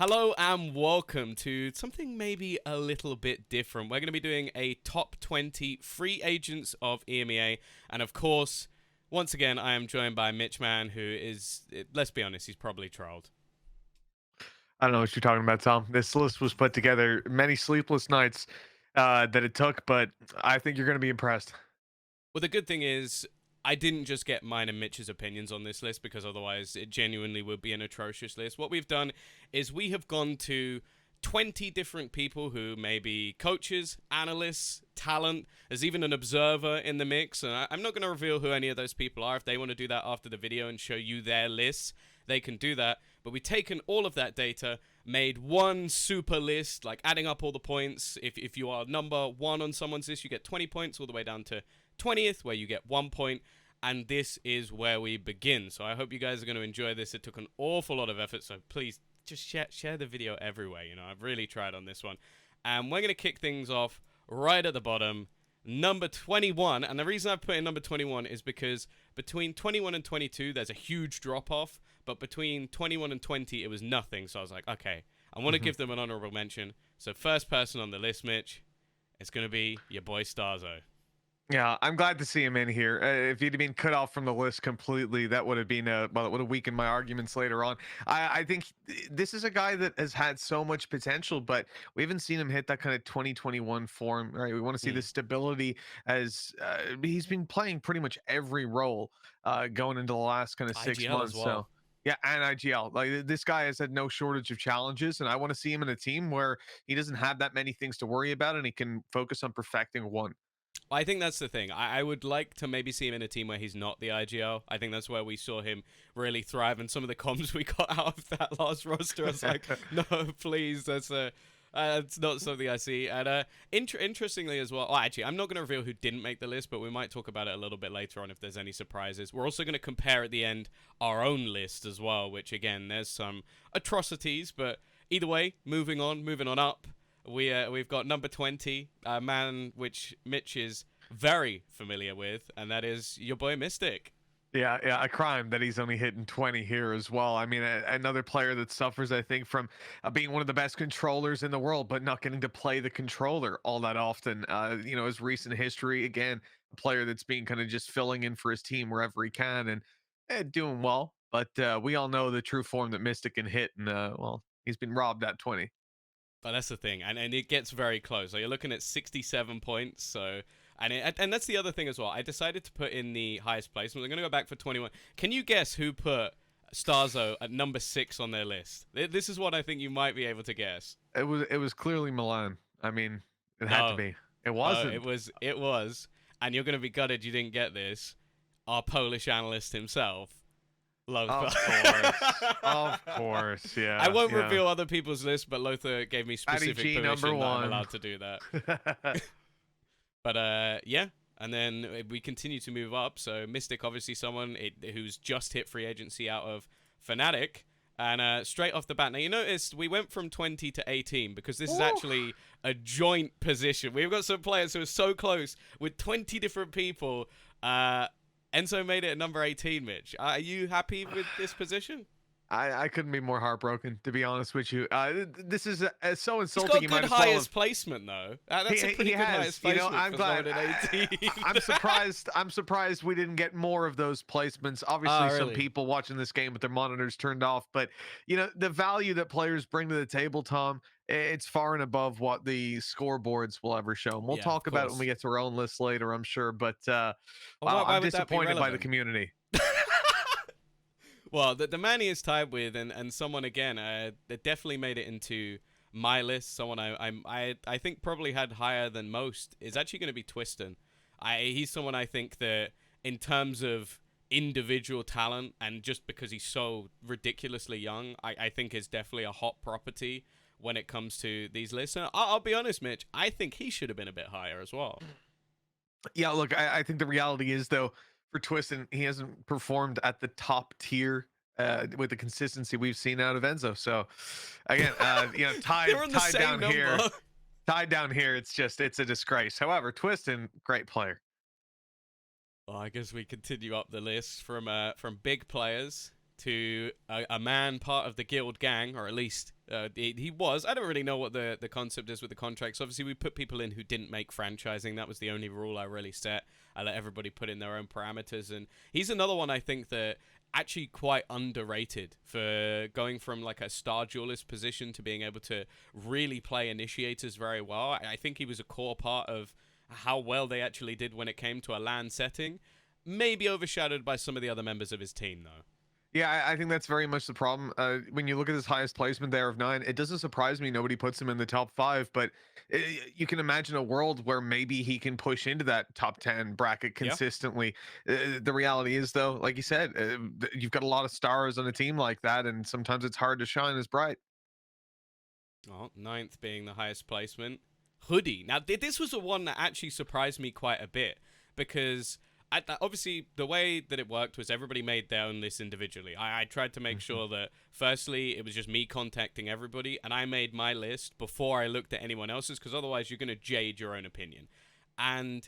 Hello and welcome to something maybe a little bit different. We're going to be doing a top 20 free agents of EMEA. And of course, once again, I am joined by Mitch Man, who is, let's be honest, he's probably trolled. I don't know what you're talking about, Tom. This list was put together many sleepless nights that it took, but I think you're going to be impressed. Well, the good thing is, I didn't just get mine and Mitch's opinions on this list because otherwise it genuinely would be an atrocious list. What we've done is we have gone to 20 different people who may be coaches, analysts, talent. There's even an observer in the mix. And I'm not going to reveal who any of those people are. If they want to do that after the video and show you their lists, they can do that. But we've taken all of that data, made one super list, like adding up all the points. If you are number one on someone's list, you get 20 points all the way down to 20th, where you get 1 point. And this is where we begin. So I hope you guys are going to enjoy this. It took an awful lot of effort, so please just share the video everywhere. You know, I've really tried on this one. And we're going to kick things off right at the bottom. Number 21. And the reason I put in number 21 is because between 21 and 22, there's a huge drop-off. But between 21 and 20, it was nothing. So I was like, okay, I want to give them an honorable mention. So first person on the list, Mitch, it's going to be your boy Starzo. Yeah, I'm glad to see him in here. If he'd been cut off from the list completely, that would have been well, it would have weakened my arguments later on. I think this is a guy that has had so much potential, but we haven't seen him hit that kind of 2021 form. Right, we want to see the stability as he's been playing pretty much every role going into the last kind of 6 IGL months. as well. So. Yeah, and IGL. Like this guy has had no shortage of challenges, and I want to see him in a team where he doesn't have that many things to worry about, and he can focus on perfecting one. I think that's the thing. I would like to maybe see him in a team where he's not the IGL. I think that's where we saw him really thrive. And some of the comms we got out of that last roster, I was like, no, please, that's not something I see. And interestingly as well, actually, I'm not going to reveal who didn't make the list, but we might talk about it a little bit later on if there's any surprises. We're also going to compare at the end our own list as well, which again, there's some atrocities, but either way, moving on up. We've got number 20, a man which Mitch is very familiar with, and that is your boy Mystic. Yeah, a crime that he's only hitting 20 here as well. I mean, another player that suffers, I think, from being one of the best controllers in the world, but not getting to play the controller all that often. His recent history, again, a player that's being kind of just filling in for his team wherever he can and doing well. But we all know the true form that Mystic can hit, and well, he's been robbed at 20. But that's the thing, and it gets very close. So you're looking at 67 points. So and that's the other thing as well. I decided to put in the highest placement. I'm going to go back for 21. Can you guess who put Starzo at number 6 on their list? This is what I think you might be able to guess. It was clearly Milan. I mean, it had to be. It wasn't. It was, and you're going to be gutted you didn't get this. Our Polish analyst himself. Lothar. Of course, yeah. I won't reveal other people's lists, but Lothar gave me specific permission number that I'm one. allowed to do that. But yeah, and then we continue to move up. So Mystic, obviously someone who's just hit free agency out of Fnatic. And straight off the bat, now you noticed we went from 20 to 18 because this is actually a joint position. We've got some players who are so close with 20 different people. Enzo made it at number 18, Mitch. Are you happy with this position? I couldn't be more heartbroken, to be honest with you. This is so insulting. He's got good highest placement, though. That's a pretty good highest placement. I'm glad. I'm surprised we didn't get more of those placements. Obviously, some people watching this game with their monitors turned off, but the value that players bring to the table, Tom, it's far and above what the scoreboards will ever show. And we'll talk about it when we get to our own list later, I'm sure. But I'm disappointed by the community. Well, the man he is tied with, and someone again that definitely made it into my list. Someone I think probably had higher than most is actually going to be Twiston. He's someone I think that in terms of individual talent and just because he's so ridiculously young, I think is definitely a hot property when it comes to these lists. And I'll be honest, Mitch, I think he should have been a bit higher as well. Yeah, look, I think the reality is though, for Twiston, he hasn't performed at the top tier with the consistency we've seen out of Enzo. So again, tied down number here. Tied down here, it's a disgrace. However, Twiston, great player. Well, I guess we continue up the list from big players to a man part of the guild gang, or at least he was. I don't really know what the concept is with the contracts. Obviously, we put people in who didn't make franchising. That was the only rule I really set. I let everybody put in their own parameters. And he's another one I think that actually quite underrated for going from like a star duelist position to being able to really play initiators very well. I think he was a core part of how well they actually did when it came to a LAN setting. Maybe overshadowed by some of the other members of his team, though. Yeah, I think that's very much the problem. When you look at his highest placement there of 9, it doesn't surprise me nobody puts him in the top 5. But you can imagine a world where maybe he can push into that top 10 bracket Yeah. consistently. The reality is, though, like you said, you've got a lot of stars on a team like that, and sometimes it's hard to shine as bright. Well, ninth being the highest placement. Hoodie. Now, this was the one that actually surprised me quite a bit because obviously the way that it worked was everybody made their own list individually. I tried to make sure that firstly it was just me contacting everybody, and I made my list before I looked at anyone else's, because otherwise you're going to jade your own opinion. And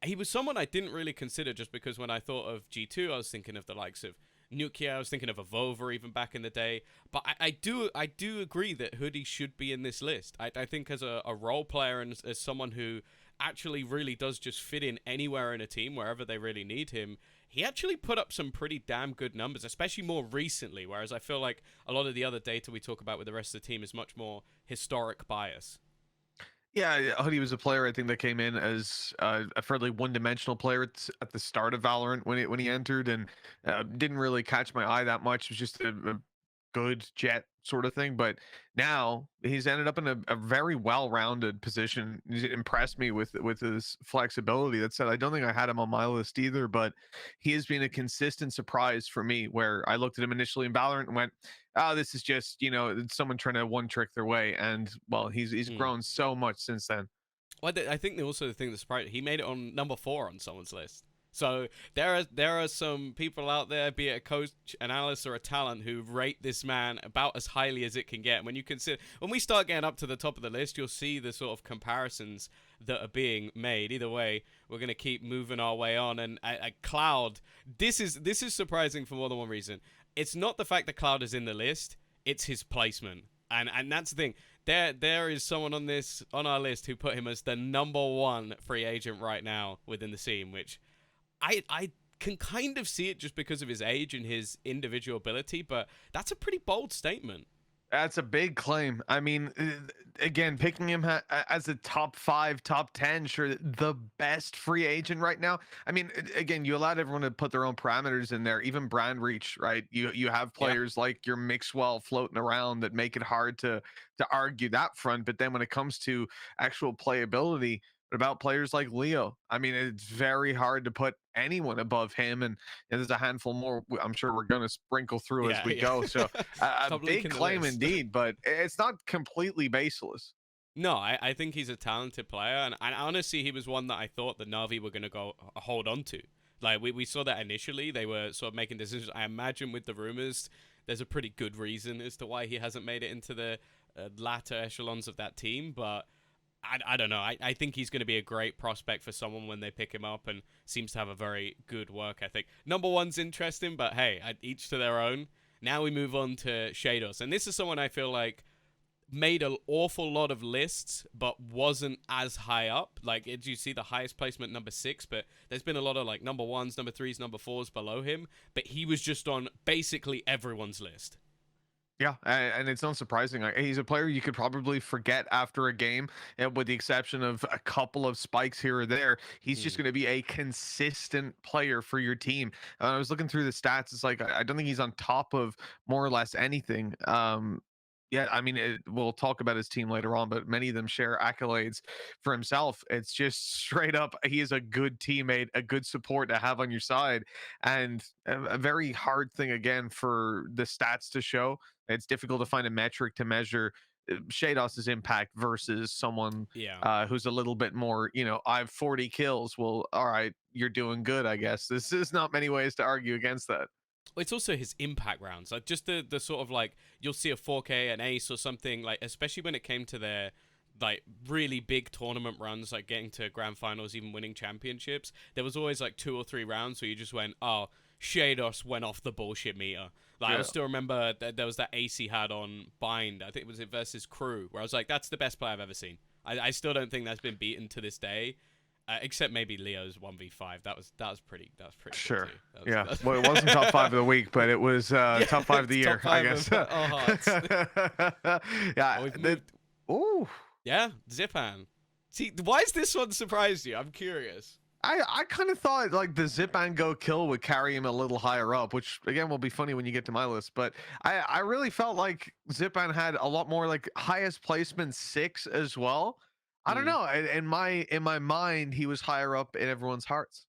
he was someone I didn't really consider, just because when I thought of G2 I was thinking of the likes of Nukia, I was thinking of Evolver even back in the day. But I do agree that Hoodie should be in this list. I think as a role player and as someone who actually really does just fit in anywhere in a team, wherever they really need him, he actually put up some pretty damn good numbers, especially more recently, whereas I feel like a lot of the other data we talk about with the rest of the team is much more historic bias. Yeah, Hoodie was a player I think that came in as a fairly one-dimensional player at the start of Valorant when he entered, and didn't really catch my eye that much. It was just a good jet sort of thing. But now he's ended up in a very well-rounded position. He's impressed me with his flexibility. That said, I don't think I had him on my list either, but he has been a consistent surprise for me, where I looked at him initially in Valorant and went, oh, this is just, someone trying to one trick their way. And well, he's Mm. grown so much since then. Well, I think also the thing that's surprising, he made it on number 4 on someone's list. So there are some people out there, be it a coach, an analyst, or a talent, who rate this man about as highly as it can get. When you consider, when we start getting up to the top of the list, you'll see the sort of comparisons that are being made. Either way, we're gonna keep moving our way on. And Cloud, this is surprising for more than one reason. It's not the fact that Cloud is in the list; it's his placement, and that's the thing. There is someone on our list who put him as the number 1 free agent right now within the scene, which I can kind of see it just because of his age and his individual ability, but that's a pretty bold statement. That's a big claim. I mean, again, picking him as a top 5, top 10, sure, the best free agent right now. I mean, again, you allowed everyone to put their own parameters in there, even brand reach, right? You have players like your Mixwell floating around that make it hard to argue that front. But then when it comes to actual playability, what about players like Leo? I mean, it's very hard to put anyone above him, and there's a handful more I'm sure we're going to sprinkle through as Yeah, we yeah. go. So a Stop big leaking the claim list. indeed, but it's not completely baseless. No, I think he's a talented player, and honestly, he was one that I thought the Navi were going to go hold on to. Like, we saw that initially. They were sort of making decisions. I imagine with the rumors, there's a pretty good reason as to why he hasn't made it into the latter echelons of that team, but I don't know. I think he's going to be a great prospect for someone when they pick him up, and seems to have a very good work ethic. Number 1's interesting, but hey, each to their own. Now we move on to Shados, and this is someone I feel like made an awful lot of lists, but wasn't as high up. Like, did you see the highest placement number 6? But there's been a lot of like number 1s, number 3s, number 4s below him. But he was just on basically everyone's list. Yeah, and it's not surprising. He's a player you could probably forget after a game, with the exception of a couple of spikes here or there. He's just Hmm. going to be a consistent player for your team. I was looking through the stats. It's like I don't think he's on top of more or less anything. Yeah, I mean, we'll talk about his team later on, but many of them share accolades for himself. It's just straight up, he is a good teammate, a good support to have on your side, and a very hard thing again for the stats to show. It's difficult to find a metric to measure Shados's impact versus someone Yeah. who's a little bit more, I have 40 kills. Well, all right, you're doing good, I guess. This is not many ways to argue against that. It's also his impact rounds, like just the sort of like you'll see a 4K, an ace or something, like especially when it came to their like really big tournament runs, like getting to grand finals, even winning championships. There was always like 2 or 3 rounds where you just went, oh, Shados went off the bullshit meter. Like, I Yeah. still remember that there was that ace he had on Bind. I think it was it versus Crew, where I was like, that's the best play I've ever seen. I still don't think that's been beaten to this day. Except maybe Leo's 1v5. That was pretty good Sure. too. Yeah. That Well, it wasn't top five of the week, but it was yeah, top five of the it's year, top I five guess. of our hearts. Yeah. We've moved. Ooh. Yeah, Zipan. See, why is this one surprised you? I'm curious. I kind of thought like the zip and go kill would carry him a little higher up, which again will be funny when you get to my list. But I really felt like Zipan had a lot more like highest placement 6 as well. I don't Mm. know. In my mind, he was higher up in everyone's hearts.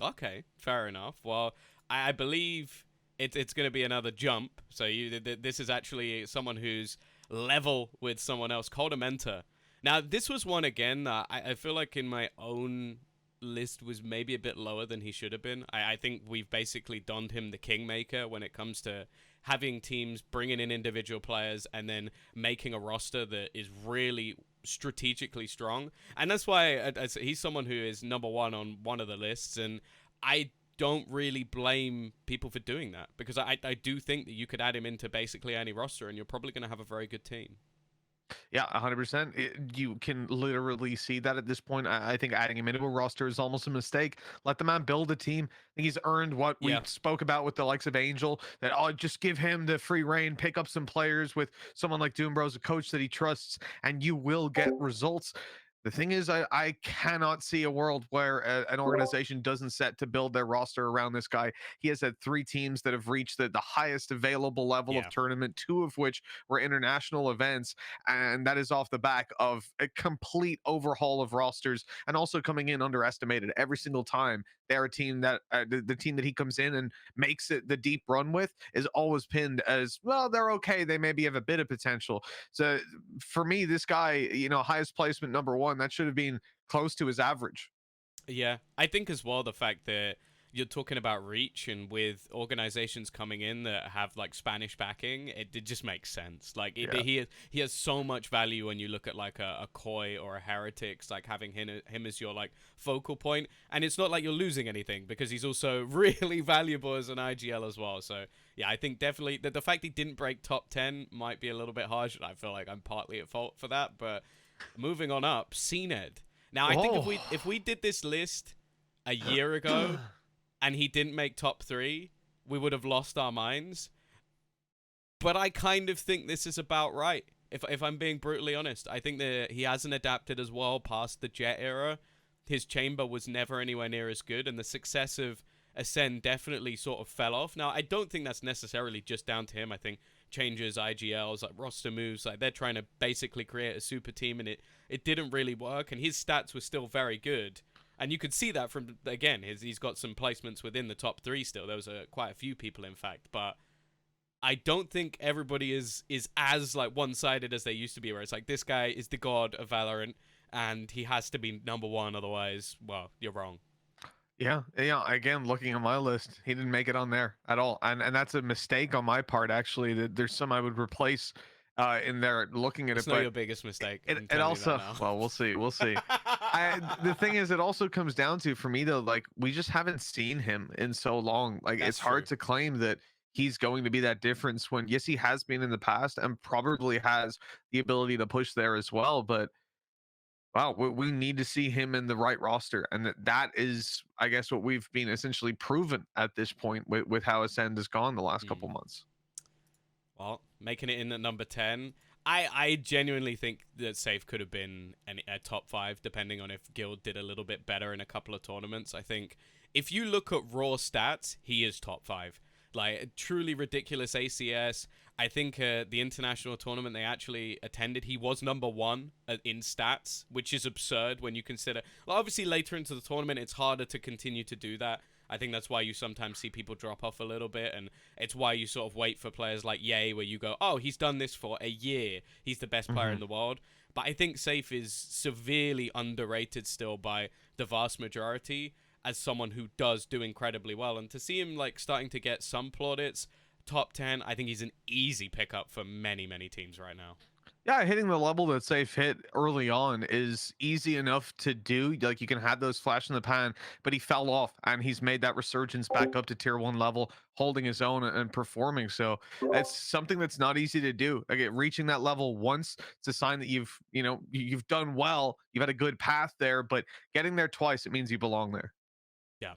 Okay, fair enough. Well, I believe it's going to be another jump. So this is actually someone who's level with someone else, called a mentor. Now, this was one again that I feel like in my own list was maybe a bit lower than he should have been. I think we've basically donned him the kingmaker when it comes to having teams bringing in individual players and then making a roster that is really strategically strong. And that's why he's someone who is number one on one of the lists. And I don't really blame people for doing that, because I do think that you could add him into basically any roster and you're probably going to have a very good team. Yeah, 100%. You can literally see that at this point. I think adding him into a roster is almost a mistake. Let the man build a team. I think he's earned what we Yeah. spoke about with the likes of Angel, that just give him the free reign, pick up some players with someone like Doombros, a coach that he trusts, and you will get results. The thing is, I cannot see a world where an organization doesn't set to build their roster around this guy. He has had 3 teams that have reached the highest available level of Yeah. tournament, 2 of which were international events, and that is off the back of a complete overhaul of rosters, and also coming in underestimated every single time. They're a team that the team that he comes in and makes it the deep run with is always pinned as, well, they're okay, they maybe have a bit of potential. So for me, this guy, highest placement number 1, that should have been close to his average. Yeah, I think as well the fact that you're talking about reach, and with organizations coming in that have like Spanish backing, it just makes sense. Like Yeah. he has so much value when you look at like a Koi or a Heretics, like having him as your like focal point, and it's not like you're losing anything because he's also really valuable as an IGL as well. So yeah, I think definitely the fact he didn't break top 10 might be a little bit harsh, and I feel like I'm partly at fault for that. But moving on up, CNED. Now I think if we did this list a year ago and he didn't make top 3, we would have lost our minds. But I kind of think this is about right. If I'm being brutally honest, I think that he hasn't adapted as well past the Jet era. His chamber was never anywhere near as good, and the success of Ascend definitely sort of fell off. Now, I don't think that's necessarily just down to him. I think changes, IGLs, like roster moves, like they're trying to basically create a super team, and it didn't really work, and his stats were still very good. And you could see that from, again, he's got some placements within the top 3 still. There was quite a few people, in fact. But I don't think everybody is as like one-sided as they used to be, where it's like, this guy is the god of Valorant, and he has to be number 1, otherwise, well, you're wrong. Yeah. Again, looking at my list, he didn't make it on there at all, and that's a mistake on my part. Actually, that there's some I would replace in there looking at It's it, not but your biggest mistake. it also, well, we'll see, the thing is, it also comes down to, for me though, like, we just haven't seen him in so long. Like, That's it's hard true. to claim that he's going to be that difference when, yes, he has been in the past and probably has the ability to push there as well, but wow, we need to see him in the right roster, and that is, I guess, what we've been essentially proven at this point with how Ascend has gone the last couple Hmm. months. Well, making it in at number 10. I genuinely think that Safe could have been a top 5, depending on if Guild did a little bit better in a couple of tournaments. I think if you look at raw stats, he is top 5. Like, truly ridiculous ACS. I think the international tournament they actually attended, he was number 1 in stats, which is absurd when you consider. Well, obviously, later into the tournament, it's harder to continue to do that. I think that's why you sometimes see people drop off a little bit, and it's why you sort of wait for players like Ye, where you go, oh, he's done this for a year. He's the best player in the world. But I think Safe is severely underrated still by the vast majority as someone who does do incredibly well. And to see him like starting to get some plaudits, top 10, I think he's an easy pickup for many, many teams right now. Yeah, hitting the level that Safe hit early on is easy enough to do. Like you can have those flash in the pan, but he fell off and he's made that resurgence back up to tier one level, holding his own and performing. So it's something that's not easy to do. Again, reaching that level once, it's a sign that you've done well. You've had a good path there, but getting there twice, it means you belong there. Yeah.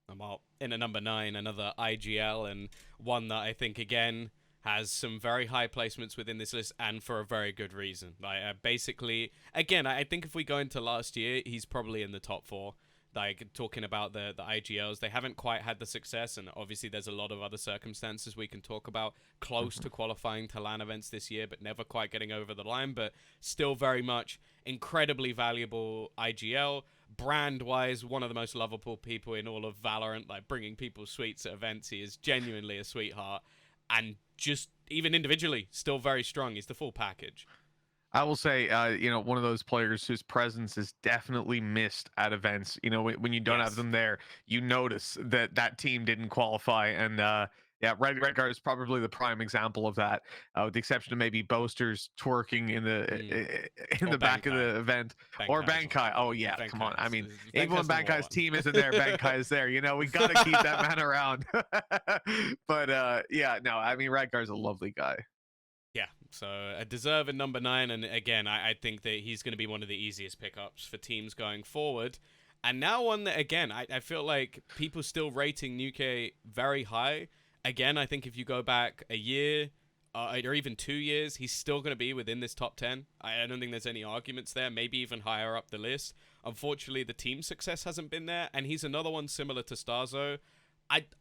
I'm out in a number 9, another IGL, and one that I think again has some very high placements within this list, and for a very good reason. Like basically, again, I think if we go into last year, he's probably in the top 4. Like talking about the IGLs, they haven't quite had the success, and obviously there's a lot of other circumstances we can talk about. Close to qualifying to LAN events this year, but never quite getting over the line. But still very much incredibly valuable IGL. Brand wise, one of the most lovable people in all of Valorant, like bringing people sweets at events. He is genuinely a sweetheart, and just even individually, still very strong. He's the full package. I will say, one of those players whose presence is definitely missed at events. When you don't have Yes. them there, you notice that that team didn't qualify. And yeah, Redguard is probably the prime example of that, with the exception of maybe Boasters twerking in Mm. the in Or the back of Bankai. the event, or Bankai as well. Bankai. Oh yeah, come on. Bankai I mean, even when Bankai's number Bankai's 1. team isn't there, Bankai is there. We got to keep that man around. But yeah, no, I mean, Redguard's a lovely guy. Yeah, so a deserving number 9, and again, I think that he's going to be one of the easiest pickups for teams going forward. And now one that, again, I feel like people still rating Nuke very high. Again, I think if you go back a year or even 2 years, he's still going to be within this top 10. I don't think there's any arguments there, maybe even higher up the list. Unfortunately, the team success hasn't been there, and he's another one similar to Starzo.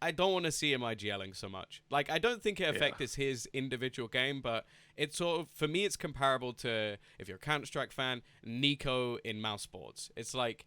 I don't want to see him IGLing so much. Like, I don't think it affects his individual game, but it's sort of, for me, it's comparable to, if you're a Counter-Strike fan, Nico in mouse sports. It's like,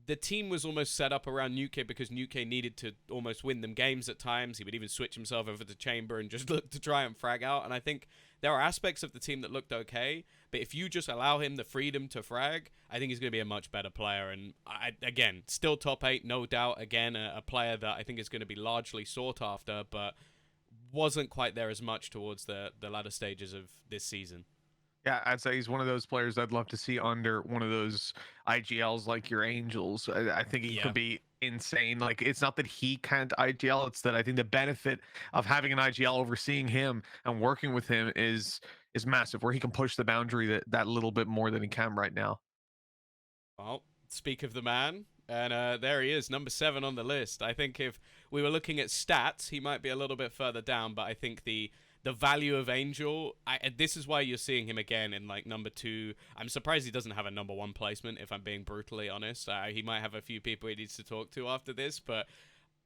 the team was almost set up around Nuke because Nuke needed to almost win them games at times. He would even switch himself over to Chamber and just look to try and frag out. And I think there are aspects of the team that looked okay, but if you just allow him the freedom to frag, I think he's going to be a much better player. And again, still top 8, no doubt. Again, a player that I think is going to be largely sought after, but wasn't quite there as much towards the latter stages of this season. Yeah, I'd say he's one of those players I'd love to see under one of those IGLs like your Angels. I think he Yeah. could be insane. Like, it's not that he can't IGL, it's that I think the benefit of having an IGL overseeing him and working with him is massive, where he can push the boundary that little bit more than he can right now. Well, speak of the man, and there he is, number 7 on the list. I think if we were looking at stats, he might be a little bit further down, but I think the value of Angel, this is why you're seeing him again in like number 2. I'm surprised he doesn't have a number 1 placement, if I'm being brutally honest. He might have a few people he needs to talk to after this, but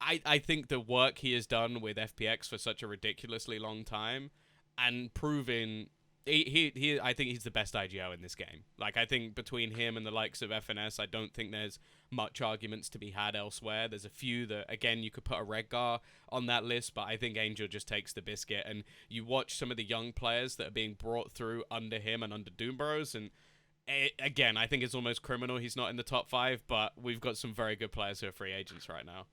I think the work he has done with FPX for such a ridiculously long time and proving I think he's the best IGO in this game. Like, I think between him and the likes of FNS, I don't think there's much arguments to be had elsewhere. There's a few that, again, you could put a Redgar on that list, but I think Angel just takes the biscuit. And you watch some of the young players that are being brought through under him and under Doomburrows, and again, I think it's almost criminal he's not in the top 5, but we've got some very good players who are free agents right now.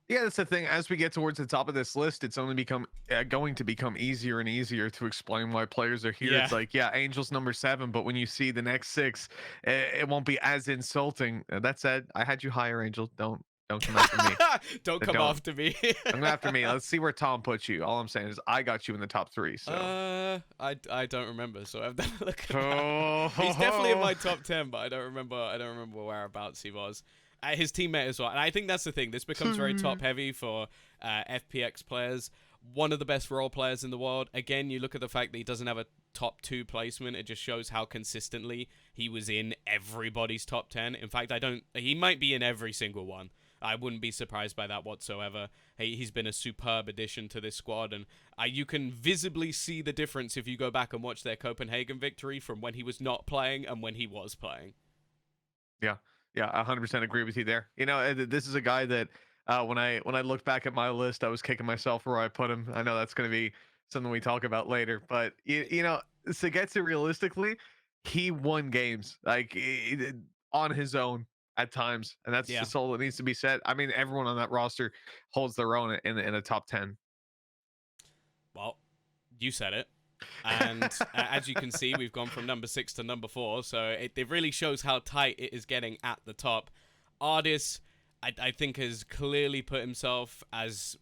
Yeah, that's the thing. As we get towards the top of this list, it's only going to become easier and easier to explain why players are here. Yeah. It's like, yeah, Angels number 7, but when you see the next 6, it won't be as insulting. That said, I had you higher, Angel. Don't come after me. Don't come Don't after me. come after me. Let's see where Tom puts you. All I'm saying is I got you in the top 3. So I don't remember, so I've never looked at oh, that. He's definitely in my top 10, but I don't remember whereabouts he was. His teammate as well. And I think that's the thing. This becomes very top heavy for FPX players. One of the best role players in the world. Again, you look at the fact that he doesn't have a top 2 placement. It just shows how consistently he was in everybody's top 10. In fact, he might be in every single one. I wouldn't be surprised by that whatsoever. He's been a superb addition to this squad, and you can visibly see the difference if you go back and watch their Copenhagen victory from when he was not playing and when he was playing. yeah. Yeah, 100% agree with you there. This is a guy that when I look back at my list, I was kicking myself where I put him. I know that's going to be something we talk about later, but Sagetsu, realistically, he won games like on his own at times, and that's Yeah. the soul that needs to be said. I mean, everyone on that roster holds their own in a top 10. Well, you said it. And as you can see, we've gone from number 6 to number 4. So it really shows how tight it is getting at the top. Artis, I think, has clearly put himself as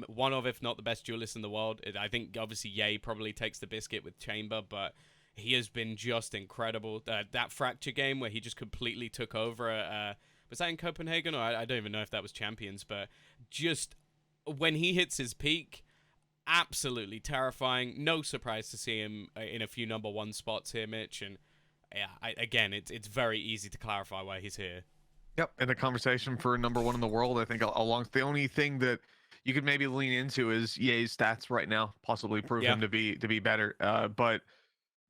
one of, if not the best duelist in the world. I think, obviously, Ye probably takes the biscuit with Chamber, but he has been just incredible. That Fracture game where he just completely took over. Was that in Copenhagen? Or I don't even know if that was Champions, but just when he hits his peak, absolutely terrifying. No surprise to see him in a few number 1 spots here, Mitch. And yeah, again, it's very easy to clarify why he's here. Yep, in the conversation for number 1 in the world, I think along the only thing that you could maybe lean into is Ye's stats right now, possibly prove him to be better. But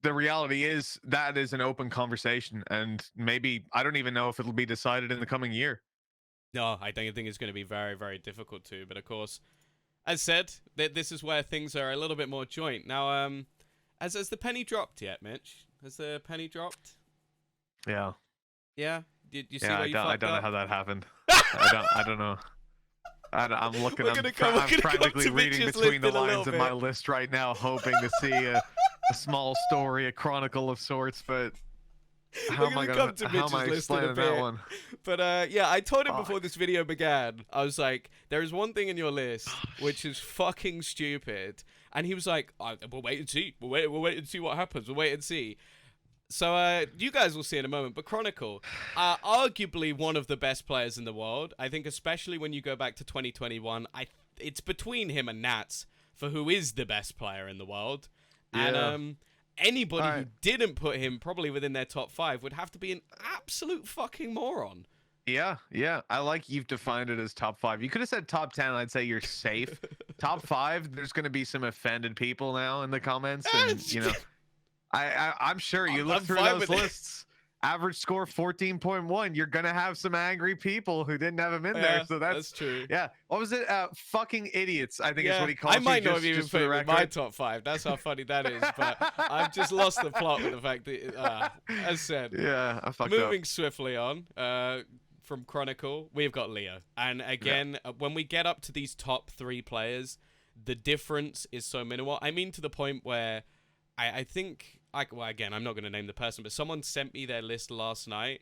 the reality is that is an open conversation, and maybe I don't even know if it'll be decided in the coming year. No, I think it's going to be very, very difficult to. But of course, as said, this is where things are a little bit more joint. Now, has the penny dropped yet, Mitch? Has the penny dropped? Yeah. Yeah. Did you see Yeah, where you fucked I don't know up? how that happened. I don't know. I'm looking. We're I'm gonna come frantically to reading Mitch's between the list in a lines little of my bit. list right now, hoping to see a small story, a chronicle of sorts. But how We're am I gonna gonna? come to How am I Mitch's list in a explaining that bit. one? But yeah, I told him before Fuck. this video began. I was like, there is one thing in your list which is fucking stupid. And he was like, we'll wait and see. We'll wait and see what happens. We'll wait and see. So you guys will see in a moment. But Chronicle, arguably one of the best players in the world. I think especially when you go back to 2021, it's between him and Nats for who is the best player in the world. And Yeah. anybody All who right. didn't put him probably within their top 5 would have to be an absolute fucking moron. Yeah, yeah. I like you've defined it as top 5. You could have said top 10. I'd say you're safe. Top 5. There's gonna be some offended people now in the comments, and I'm sure you look I'm through fine those with it. lists. Average score 14.1. You're gonna have some angry people who didn't have him in there. So That's true. yeah. What was it? Fucking idiots. I think is Yeah, what he called I might you. not have even Just for put the him in my record. top 5. That's how funny that is. But I've just lost the plot with the fact that, as said, Yeah, I fucked moving up. swiftly on from Chronicle, we've got Leo. And again, when we get up to these top 3 players, the difference is so minimal. I mean, to the point where I think, well, again, I'm not going to name the person, but someone sent me their list last night,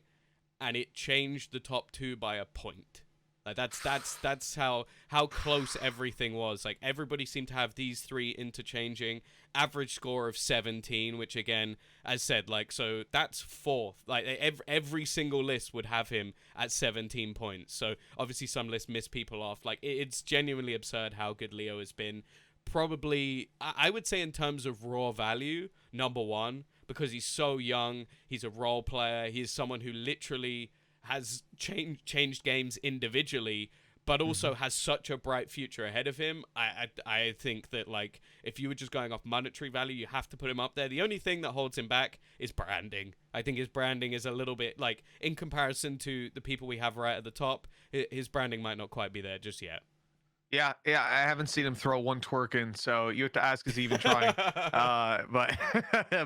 and it changed the top 2 by a point. Like that's how close everything was. Like everybody seemed to have these 3 interchanging. Average score of 17, which again, as said, like so that's 4th. Like every single list would have him at 17 points. So obviously some lists miss people off. Like it's genuinely absurd how good Leo has been. Probably, I would say in terms of raw value, number 1 because he's so young. He's a role player. He's someone who literally has changed games individually, but also has such a bright future ahead of him. I think that like if you were just going off monetary value, you have to put him up there. The only thing that holds him back is branding. I think his branding is a little bit like in comparison to the people we have right at the top, his branding might not quite be there just yet. Yeah, yeah. I haven't seen him throw one twerk in, so you have to ask is he even trying. But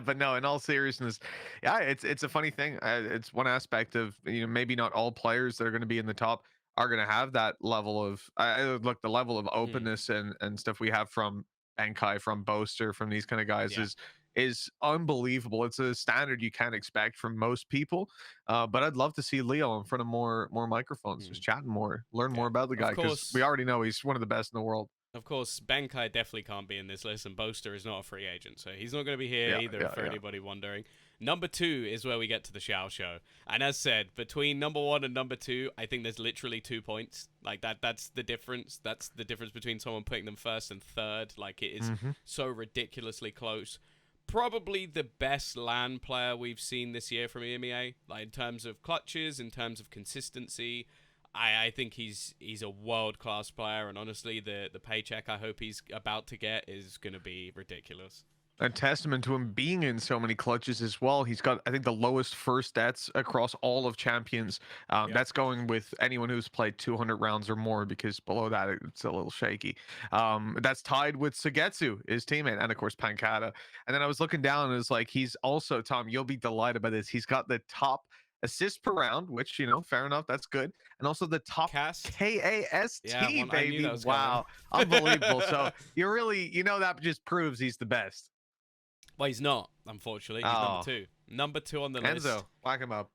but no. In all seriousness, yeah, it's a funny thing. It's one aspect of maybe not all players that are going to be in the top are going to have that level of look the level of Mm, openness and stuff we have from Bankai, from Boaster, from these kind of guys yeah. is unbelievable. It's a standard you can't expect from most people. But I'd love to see Leo in front of more microphones, Mm, just chatting more, learn yeah. more about the guy Of because we course, already know he's one of the best in the world. Of course, Bankai definitely can't be in this list, and Boaster is not a free agent, so he's not going to be here Yeah, either, yeah, for yeah. anybody wondering. Number 2 is where we get to the Xiao Show. And as said, between number 1 and number 2, I think there's literally 2 points. Like, that's the difference. That's the difference between someone putting them first and third. Like, it is so ridiculously close. Probably the best LAN player we've seen this year from EMEA. Like, in terms of clutches, in terms of consistency, I think he's a world class player, and honestly, the paycheck I hope he's about to get is going to be ridiculous. A testament to him being in so many clutches as well. He's got, I think, the lowest first stats across all of champions. Yeah. That's going with anyone who's played 200 rounds or more, because below that it's a little shaky. That's tied with Sugetsu, his teammate, and of course Pancata. And then I was looking down, and it's like he's also, Tom, you'll be delighted by this. He's got the top assist per round, which fair enough, that's good, and also the top Cast? KAST, Yeah, I knew baby. that was coming. Wow, unbelievable. So you really, that just proves he's the best. Well, he's not, unfortunately. He's number Oh, 2. Number 2 on the list. Enzo, whack him up.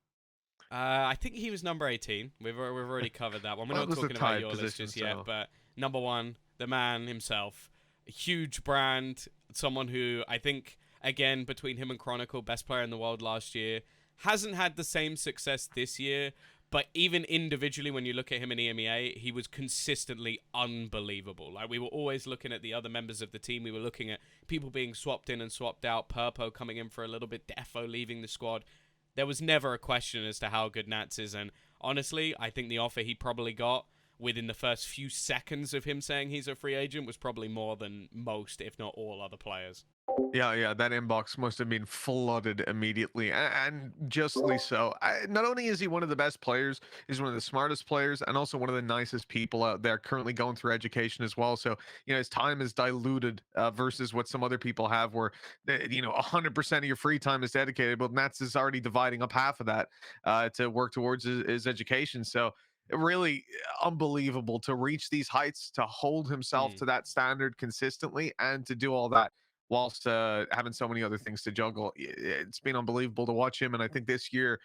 I think he was number 18. We've already covered that one. We're Well, not it was a talking about tied your list position, just yet, so but number 1, the man himself, a huge brand, someone who I think, again, between him and Chronicle, best player in the world last year, hasn't had the same success this year, but even individually, when you look at him in EMEA, he was consistently unbelievable. Like, we were always looking at the other members of the team. We were looking at people being swapped in and swapped out, Purpo coming in for a little bit, Defo leaving the squad. There was never a question as to how good Nats is, and honestly, I think the offer he probably got within the first few seconds of him saying he's a free agent was probably more than most, if not all, other players. Yeah, that inbox must have been flooded immediately, and justly so. Not only is he one of the best players, he's one of the smartest players, and also one of the nicest people out there currently going through education as well. So, his time is diluted versus what some other people have, where 100% of your free time is dedicated. But Nats is already dividing up half of that to work towards his education. So, really unbelievable to reach these heights, to hold himself to that standard consistently, and to do all that whilst having so many other things to juggle. It's been unbelievable to watch him, and I think this year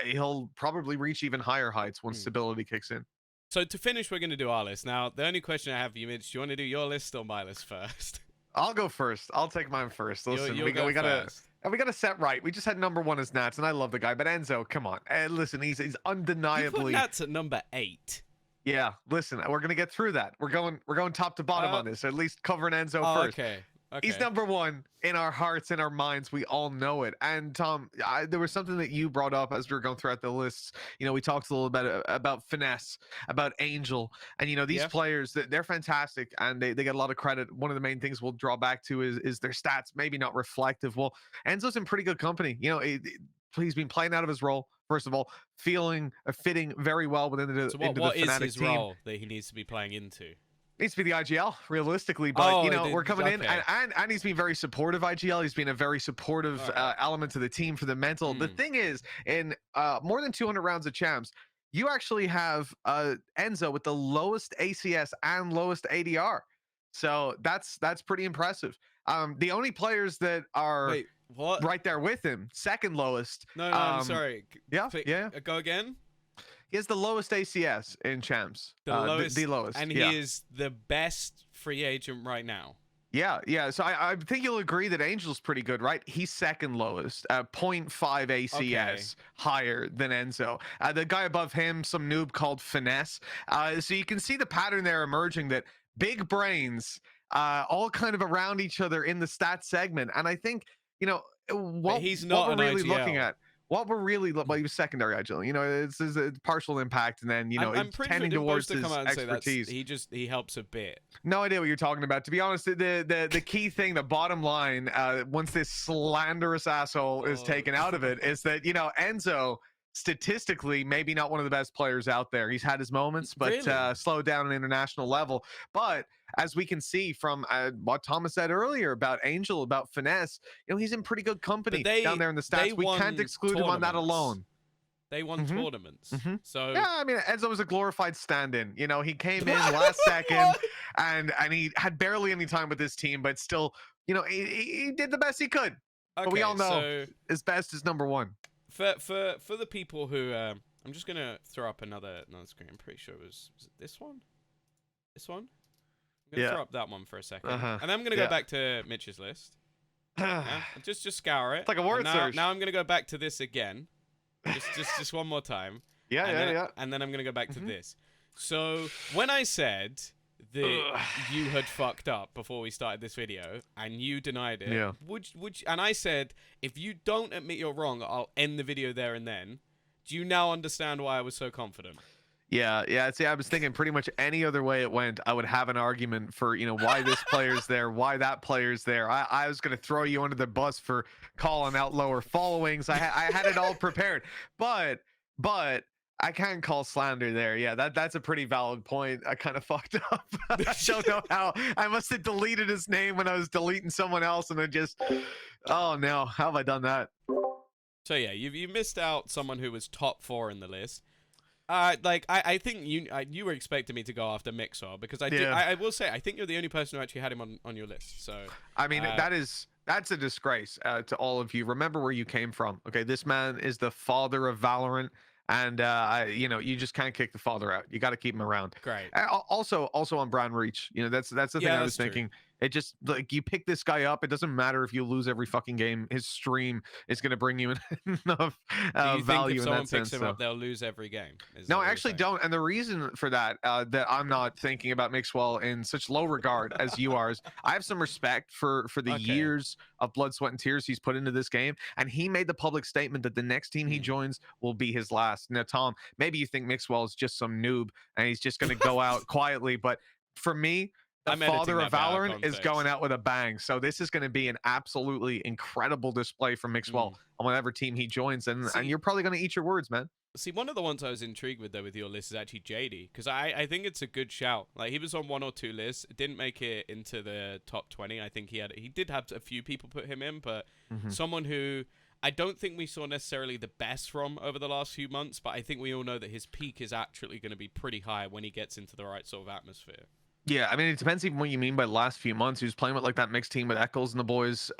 he'll probably reach even higher heights once stability kicks in. So to finish, we're going to do our list. Now, the only question I have for you, Mitch, do you want to do your list or my list first? I'll go first. I'll take mine first. Listen, we gotta set right. We just had number 1 as Nats, and I love the guy, but Enzo, come on. Listen, he's undeniably. You put Nats at number 8. Yeah, listen, we're gonna get through that. We're going top to bottom on this. At least covering Enzo first. Okay. He's number 1 in our hearts, in our minds. We all know it. And Tom, there was something that you brought up as we were going throughout the lists. We talked a little bit about Finesse, about Angel, and these players, they're fantastic, and they get a lot of credit. One of the main things we'll draw back to is their stats, maybe not reflective. Well, Enzo's in pretty good company. He's been playing out of his role. First of all, fitting very well within the what the Fnatic is his team. role that he needs to be playing into? Needs to be the IGL realistically, but we're coming in, okay. and he's been very supportive. IGL, he's been a very supportive element to the team for the mental. The thing is, in more than 200 rounds of champs, you actually have Enzo with the lowest ACS and lowest ADR, so that's pretty impressive. The only players that are right there with him, second lowest. No, I'm sorry. Yeah. Go again. He has the lowest ACS in champs. The lowest. The lowest. And he is the best free agent right now. Yeah. So I think you'll agree that Angel's pretty good, right? He's second lowest, 0.5 ACS higher than Enzo. The guy above him, some noob called Finesse. So you can see the pattern there emerging, that big brains all kind of around each other in the stats segment. And I think, what we're really looking at. What we're really, well, he was secondary IGL. It's a partial impact, and then I'm tending towards his expertise. He helps a bit. No idea what you're talking about. To be honest, the key thing, the bottom line, once this slanderous asshole is taken out of it, is that Enzo, statistically, maybe not one of the best players out there. He's had his moments, but Really? slowed down on an international level. But as we can see from what Thomas said earlier about Angel, about Finesse, he's in pretty good company down there in the stats. We can't exclude him on that alone. They won tournaments. So yeah, I mean, Enzo was a glorified stand-in. He came in last second, and he had barely any time with his team, but still, he did the best he could. But we all know his best is number 1. For the people who I'm just gonna throw up another screen. I'm pretty sure it was it this one? This one? I'm gonna throw up that one for a second. And then I'm gonna go back to Mitch's list. Just scour it. It's like a word search. Now I'm gonna go back to this again. Just one more time. Yeah. And then I'm gonna go back to this. So when I said that you had fucked up before we started this video, and you denied it, would you, and I said, if you don't admit you're wrong, I'll end the video there and then. Do you now understand why I was so confident? Yeah. See, I was thinking pretty much any other way it went, I would have an argument for, why this player's there, why that player's there. I was going to throw you under the bus for calling out lower followings. I had it all prepared, but I can't call slander there. Yeah, that's a pretty valid point. I kind of fucked up. I don't know how. I must have deleted his name when I was deleting someone else, and I just, oh no, how have I done that? So yeah, you missed out someone who was top 4 in the list. I think you were expecting me to go after Mixer, because I will say I think you're the only person who actually had him on your list. So I mean, that is That's a disgrace to all of you. Remember where you came from. Okay, this man is the father of Valorant, and you just can't kick the father out. You got to keep him around. Great. Also on Brown Reach, that's the thing Yeah, I was that's true. thinking. It just like you pick this guy up. It doesn't matter if you lose every fucking game. His stream is going to bring you enough Do you think if value in that someone picks sense. him So. up, they'll lose every game? Is that No, what I you're actually saying? don't. And the reason for that, that I'm not thinking about Mixwell in such low regard as you are, is I have some respect for the Okay. years of blood, sweat, and tears he's put into this game. And he made the public statement that the next team he Hmm. joins will be his last. Now, Tom, maybe you think Mixwell is just some noob and he's just going to go out quietly. But for me, the I'm editing father of that bit out of Valorant is going context. out with a bang. So this is going to be an absolutely incredible display from Mixwell Mm. on whatever team he joins. And See, you're probably going to eat your words, man. one of the ones I was intrigued with though with your list is actually JD because I think it's a good shout. Like he was on one or two lists, didn't make it into the top 20. I think he did have a few people put him in, but Mhm. someone who I don't think we saw necessarily the best from over the last few months, but I think we all know that his peak is actually going to be pretty high when he gets into the right sort of atmosphere. Yeah, I mean, it depends even what you mean by the last few months. He was playing with like that mixed team with Eccles and the boys,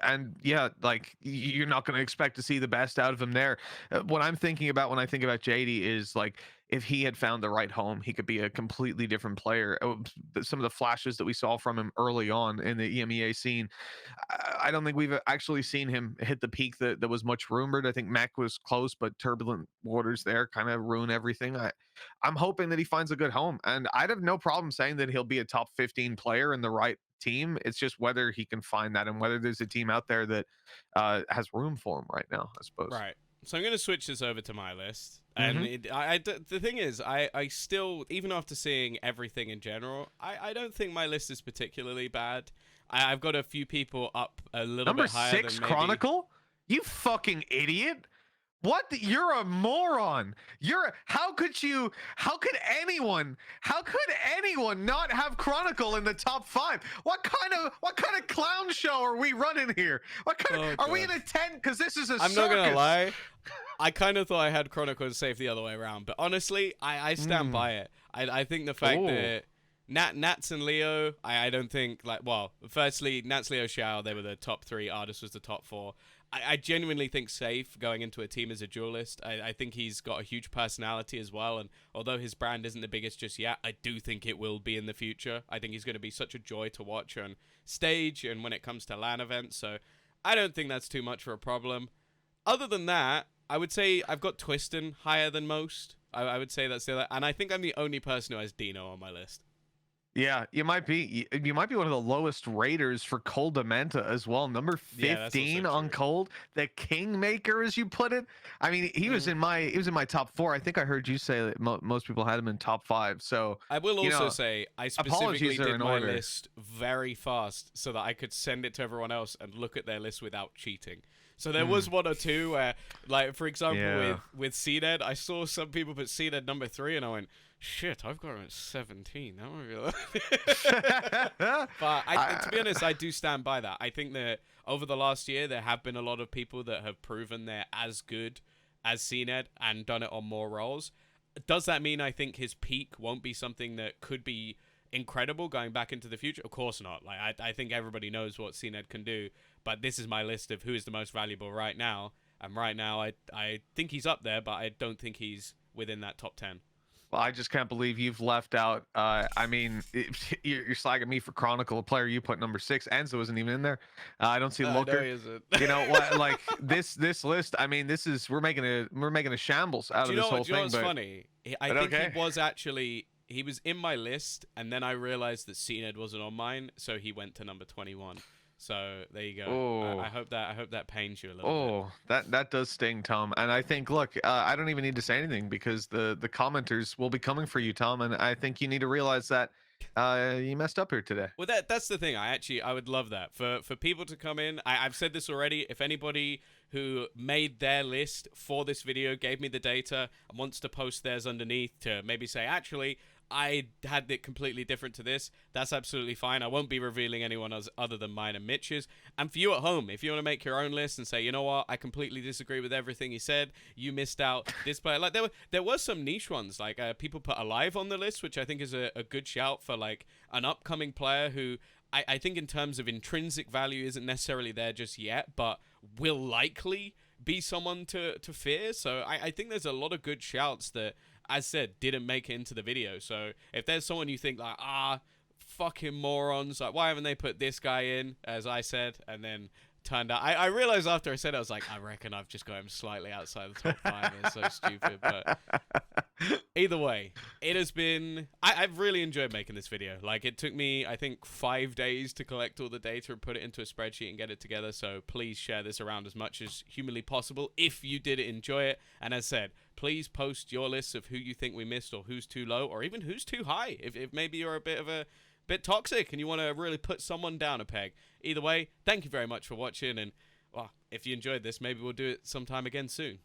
and yeah, like you're not going to expect to see the best out of him there. What I'm thinking about when I think about JD is like if he had found the right home, he could be a completely different player. Some of the flashes that we saw from him early on in the EMEA scene, I don't think we've actually seen him hit the peak that was much rumored. I think Mac was close, but turbulent waters there kind of ruin everything. I'm hoping that he finds a good home, and I'd have no problem saying that he'll be a top 15 player in the right team. It's just whether he can find that and whether there's a team out there that has room for him right now, I suppose. Right. So I'm going to switch this over to my list. And Hmm. the thing is, I still, even after seeing everything in general, I don't think my list is particularly bad. I've got a few people up a little Number bit higher six, than maybe. Chronicle. You fucking idiot. You're a moron. How could anyone not have Chronicle in the top 5? What kind of clown show are we running here? Oh, Are we in God. a tent? Because this is a I'm not going to circus. lie. I kind of thought I had Chronicles safe the other way around. But honestly, I stand Mm. by it. I think the fact Oh. that Nats and Leo, I don't think, like, well, firstly, Nats, Leo, Xiao, they were the top 3. Artist was the top 4. I genuinely think safe going into a team as a duelist. I think he's got a huge personality as well. And although his brand isn't the biggest just yet, I do think it will be in the future. I think he's going to be such a joy to watch on stage and when it comes to LAN events. So I don't think that's too much for a problem. Other than that, I would say I've got Twiston higher than most. I would say that's the other. And I think I'm the only person who has Dino on my list. Yeah, you might be one of the lowest raters for Cold Dementa as well. Number Yeah, that's also 15 on true. Cold, the Kingmaker, as you put it. I mean, Mm. he was in my top 4. I think I heard you say that most people had him in top 5. So, I will you also know, say I specifically apologies are did in my order. list very fast so that I could send it to everyone else and look at their list without cheating. So there was Mm, one or two where, like for example, yeah. with CNED, I saw some people put CNED number 3, and I went, "Shit, I've got him at 17." That might be But to be honest, I do stand by that. I think that over the last year, there have been a lot of people that have proven they're as good as CNED and done it on more roles. Does that mean I think his peak won't be something that could be incredible going back into the future? Of course not. Like I think everybody knows what CNED can do, but this is my list of who is the most valuable right now. And right now, I think he's up there, but I don't think he's within that top 10. Well, I just can't believe you've left out. I mean, you're slagging me for Chronicle, a player you put number 6. Enzo isn't even in there. I don't see I know Looker. he isn't. You know what? Like this list. I mean, we're making a shambles out Do of you this know whole what? Do you know thing. what's funny? I But think okay. he was in my list, and then I realized that CNED wasn't on mine, so he went to number 21. So there you go. Oh. I hope that pains you a little bit. Oh, that does sting, Tom. And I think, look, I don't even need to say anything because the commenters will be coming for you, Tom. And I think you need to realize that you messed up here today. Well, that's the thing. I would love that for people to come in. I've said this already. If anybody who made their list for this video gave me the data and wants to post theirs underneath to maybe say, actually, I had it completely different to this, that's absolutely fine. I won't be revealing anyone else other than mine and Mitch's. And for you at home, if you want to make your own list and say, you know what, I completely disagree with everything he said, you missed out this player. Like there were some niche ones, like people put Alive on the list, which I think is a good shout for like an upcoming player who I think in terms of intrinsic value isn't necessarily there just yet, but will likely be someone to fear. So I think there's a lot of good shouts that, as said, didn't make it into the video. So if there's someone you think like, fucking morons, like, why haven't they put this guy in, as I said, and then turned out, I realized after I said it, I was like, I reckon I've just got him slightly outside the top 5. It's so stupid. But either way, it has been, I've really enjoyed making this video. Like, it took me, I think, 5 days to collect all the data and put it into a spreadsheet and get it together. So please share this around as much as humanly possible if you did enjoy it. And as said, please post your lists of who you think we missed, or who's too low, or even who's too high. If maybe you're a bit toxic and you want to really put someone down a peg. Either way, thank you very much for watching, and well, if you enjoyed this, maybe we'll do it sometime again soon.